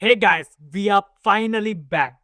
Hey guys, we are finally back.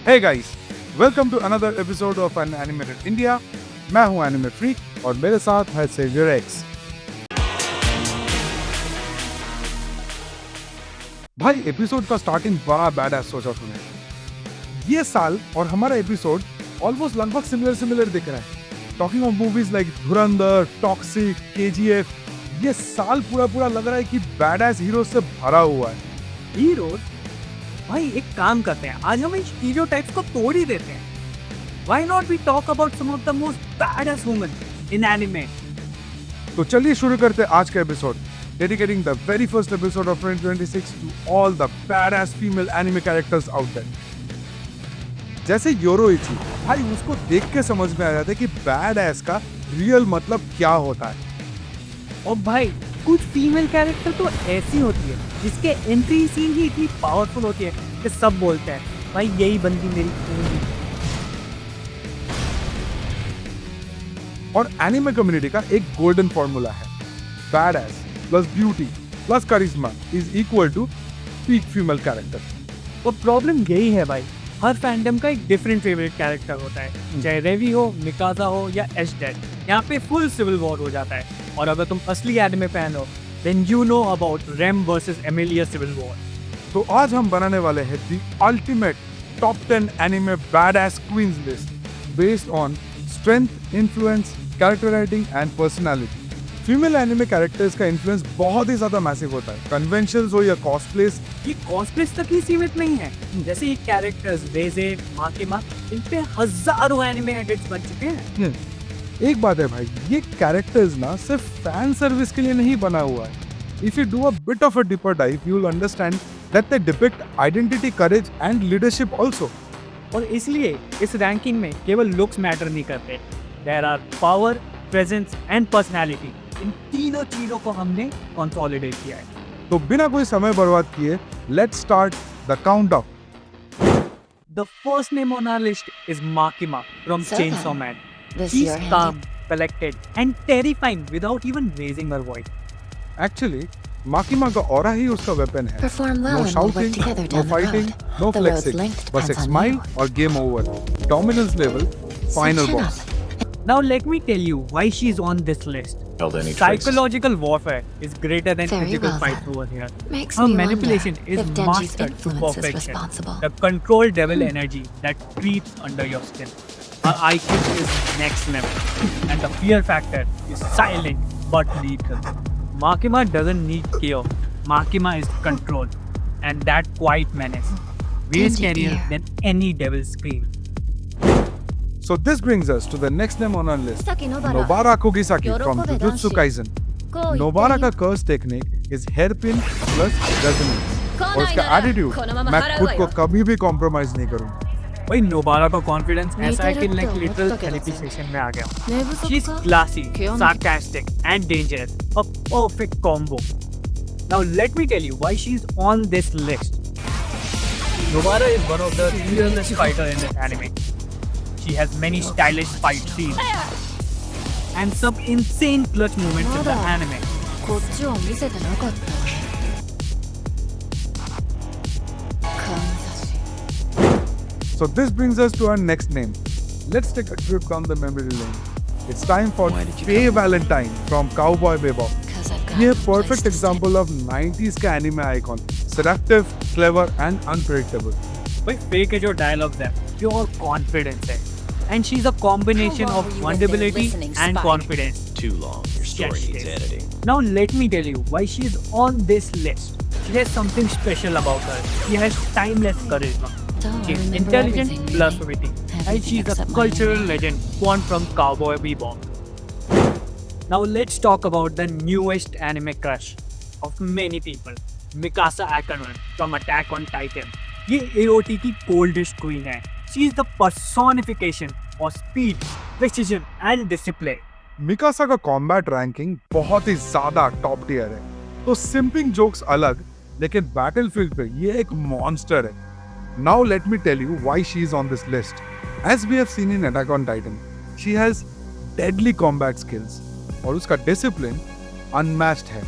Hey guys, welcome to another episode of An Animated India. मैं हूं anime freak और मेरे साथ है सेवियर एक्स। भाई एपिसोड का स्टार्टिंग बड़ा बैडएस सोचा तूने। ये साल और हमारा एपिसोड ऑलमोस्ट लगभग सिमिलर दिख रहा है। Talking of movies like Dhurandhar, toxic, KGF, ये साल पूरा लग रहा है कि बैडएस हीरो से भरा हुआ है। हीरोज? भाई एक काम करते हैं, आज हम इन स्टीरियोटाइप्स को तोड़ ही देते हैं। Why not we talk about some of the most badass women in anime? तो चलिए शुरू करते हैं आज का episode, dedicating the very first episode of 2026 to all the badass female anime characters out there. जैसे योरोइची, भाई उसको देख के समझ में आ जाता है कि badass का रियल मतलब क्या होता है। और भाई कुछ फीमेल कैरेक्टर तो ऐसी होती है जिसके एंट्री सीन ही इतनी पावरफुल होती है कि सब बोलते हैं भाई यही बंदी मेरी queen है। और एनिमे कम्युनिटी का एक गोल्डन फॉर्मूला है, badass plus beauty plus charisma is equal to peak female character. वो प्रॉब्लम यही है भाई, हर फैंडम का एक डिफरेंट फेवरेट कैरेक्टर होता है, चाहे रेवी हो, मिकाजा हो या एश डेड। यहाँ पे फुल सिविल वॉर हो जाता है। और अगर तुम असली एनिमे फैन हो then you know about Rem versus Emilia civil war. तो आज हम बनाने वाले हैं the ultimate top 10 anime badass queens list based on strength, influence, character writing and personality. Female anime characters का इन्फ्लुएंस बहुत ही ज्यादा मैसिव होता है, कन्वेंशंस हो या कॉस्प्लेस। ये कॉस्प्लेस तक ही सीमित नहीं है, जैसे ये कैरेक्टर्स रेजे, माकिमा, इन पे हजारों एनिमे एडिट्स बन चुके हैं। एक बात है भाई, ये कैरेक्टर्स ना सिर्फ फैन सर्विस के लिए नहीं बना हुआ है। If you do a bit of a deeper dive you will understand that they depict identity, courage and leadership also. और इसलिए इस रैंकिंग में केवल लुक्स मैटर नहीं करते, there are power, presence and personality. इन तीनों चीजों को हमने कंसोलिडेट किया है। तो बिना कोई समय बर्बाद किए let's start the countdown. The first name on our list is Makima from So Chainsaw then, Man. this She's your calm, hand. collected and terrifying without even raising her voice. Actually Makima का aura ही उसका weapon है। Perform well no and we'll work shouting, together no down the fighting, road. No The road's flexing, length बस एक depends on smile you. और game over. Dominance level, final So chin boss. Now let me tell you why she's on this list. Held any traces? Psychological warfare is greater than Very physical well fights then. over here. Makes Her me manipulation wonder is if Denji's mastered to influence is perfection. responsible. The controlled devil energy that creeps under your skin. Her IQ is next level, and the fear factor is silent but lethal. Makima doesn't need fear. Makima is control, and that quiet menace weighs Denji scarier dear. than any devil's scream. So this brings us to the next name on our list, Nobara. Nobara Kugisaki from Yoroko Jujutsu Vedanshi. Kaisen. Nobara का curse technique is hairpin plus resonance. और उसका attitude मैं खुद को कभी भी compromise नहीं करूँगा। भाई नोबारा का कॉन्फिडेंस ऐसा है कि नीचे लाइक रखते हो, लिटरल रखते थेरेपी कैसे? सेशन में आ गया। Nervous She's of course. classy, क्यों नहीं? sarcastic and dangerous. A perfect combo. Now let me tell you why she's on this list. Nobara is one of the fearless fighter in this anime. She has many stylish fight scenes and some insane clutch moments in the anime. こっちを見せてなかった。かんざし。 So this brings us to our next name. Let's take a trip down the memory lane. It's time for Why did you Faye come? Valentine from Cowboy Bebop. 'Cause I've got ये no place perfect to example of 90s का anime icon. Seductive, clever and unpredictable. भाई फे के जो dialogues हैं pure confidence है, and she's a combination How long of were you in there vulnerability listening, and spy? confidence. too long. Your story Yes, needs yes. editing. Now let me tell you why she is on this list. She has something special about her. She has timeless charisma. Don't She's remember intelligent everything, plus maybe. witty. And Everything she's a except my cultural name. legend born from Cowboy Bebop. Now let's talk about the newest anime crush of many people. Mikasa Ackerman from Attack on Titan. ये AOT की coldest queen है. She is the personification of speed, precision and discipline. Mikasa का combat ranking बहुत ही ज्यादा top tier है, तो simping jokes अलग, लेकिन बैटलफील्ड पे ये एक मॉन्स्टर है. Now let me tell you why she is on this list. As we have seen in Attack on Titan, she has deadly combat skills और उसका डिसिप्लिन अनमैच्ड है,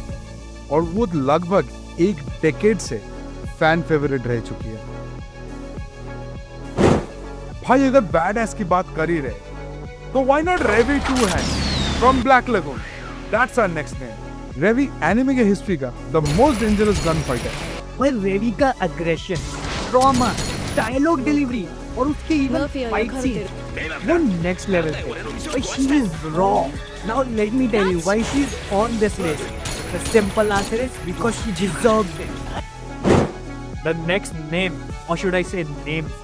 और वो लगभग एक डेकेड से फैन फेवरेट रह चुकी है. भाई अगर बैड एस की बात कर ही रहे तो why not Revy two hand from Black Lagoon. That's our next name. Revy anime के हिस्ट्री का the most dangerous gun fighter. पर रेवी का अग्रेशन, ट्रॉमा, डायलॉग डिलीवरी और उसके even Murphy, fight I scene वो नेक्स्ट लेवल पे. She is raw. Now let me tell you why she is on this list. The simple answer is because she deserves it. The next name, or should I say names,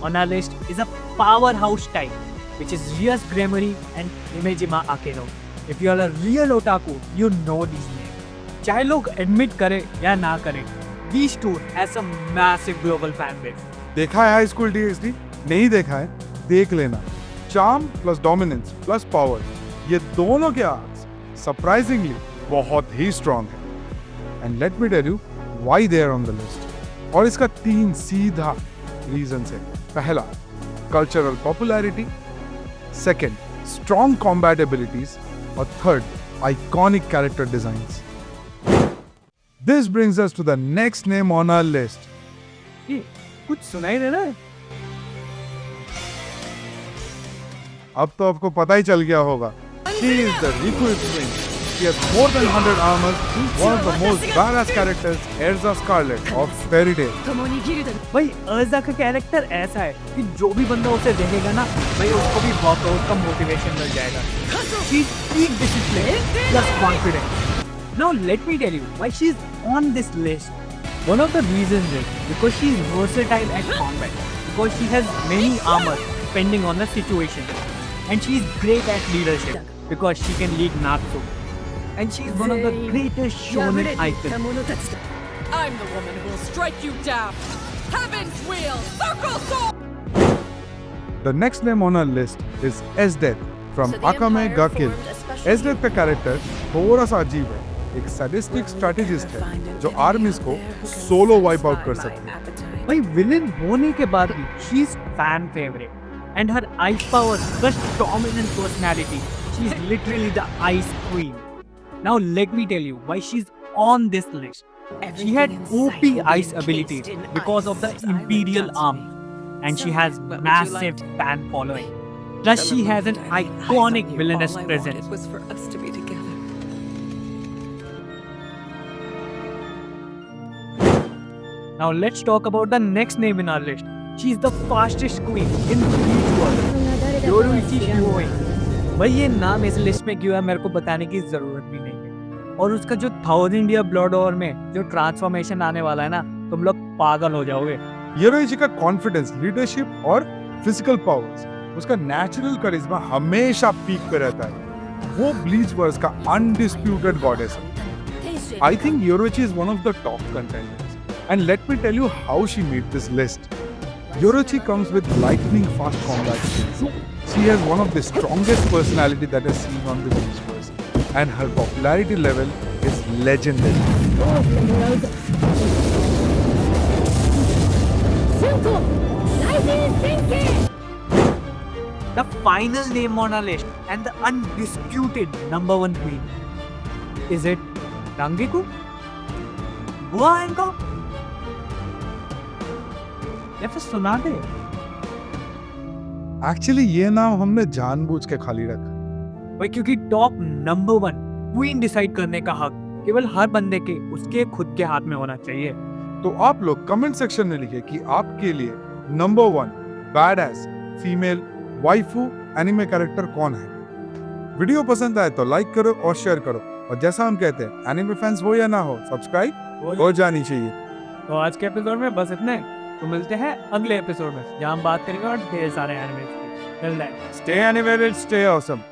on our list is a powerhouse type, which is Rias Gremory and Himejima Akeno. If you are a real otaku, you know these names. चाहे लोग admit करें या ना करें, these two has a massive global fan base. देखा है high school DXD? नहीं देखा है? देख लेना. Charm plus dominance plus power, ये दोनों के आर्ट्स सरप्राइजिंगली बहुत ही स्ट्रॉन्ग है. And let me tell you why they are on the list. और इसका 3 सीधा रीजन है. पहला, cultural popularity. Second, strong combat abilities. और third, iconic character designs. This brings us to the next name on our list. ये कुछ सुनाई दे रहा है? अब तो आपको पता ही चल गया होगा. She is the Riku twin. She has more than 100 armors. One of the most badass characters, Erza Scarlet of Fairy Tail. भाई अर्जा का कैरेक्टर ऐसा है कि जो भी बंदा उसे देखेगा ना, भाई उसको भी वर्कआउट का मोटिवेशन मिल जाएगा. She is peak discipline plus confidence. Now let me tell you why she is on this list. One of the reasons is because she is versatile at combat, because she has many armor depending on the situation, and she is great at leadership because she can lead Natsu, and she is one of the greatest shonen icons. I'm the woman who will strike you down. Heaven's wheel, circle sword! The next name on our list is Esdeath from So the Akame Empire ga Kill. formed a special Esdeath का character थोड़ा सा अजीब है. एक sadistic strategist है जो आर्मीज को solo wipe out कर सकती है. भाई विलेन होने के बाद भी she is fan favourite, and her ice power plus dominant personality, she is literally the ice queen. Now let me tell you why she is on this list. She had OP ice abilities because of the Imperial Army, and she has massive fan following. Plus, she has an iconic villainous presence. was for us to be together. Now let's talk about the next name in our list. She is the fastest queen in Bleach world. Yoruichi Shioi. भाई ये नाम इस list में क्यों है मेरे को बताने की जरूरत भी नहीं है. और उसका जो 1000 ईयर ब्लड वॉर में जो ट्रांसफॉर्मेशन आने वाला है ना, तुम लोग पागल हो जाओगे. योरोइची का कॉन्फिडेंस, लीडरशिप और फिजिकल पावर्स, उसका नेचुरल करिश्मा हमेशा पीक पे रहता है. वो ब्लीच वर्स का अनडिस्प्यूटेड गॉडेस है. I think Yoruichi is one of the top contenders. And let me tell you how she made this list. Yoruichi comes with lightning fast combat skills. She has one of the strongest personality that is seen on the Bleachverse. And her popularity level is legendary. The final name on our list and the undisputed #1 queen. Is it Rangiku? बुआ इनको? या फिर सुना दे? Actually ये नाम हमने जानबूझ के खाली रखा. भाई क्योंकि टॉप #1 क्वीन डिसाइड करने का हक केवल हर बंदे के उसके खुद के हाथ में होना चाहिए. तो आप लोग कमेंट सेक्शन में लिखिए कि आपके लिए number 1 bad S female waifu anime character कौन है. वीडियो पसंद आए तो लाइक करो और शेयर करो, और जैसा हम कहते हैं एनिमे फैंस हो या ना हो, सब्सक्राइब हो जानी चाहिए। तो आज के एपिसोड में बस इतना ही। तो मिलते हैं अगले एपिसोड में, जहाँ हम बात करेंगे और ढेर सारे एनिमे की। मिलते हैं। Stay animated, stay awesome.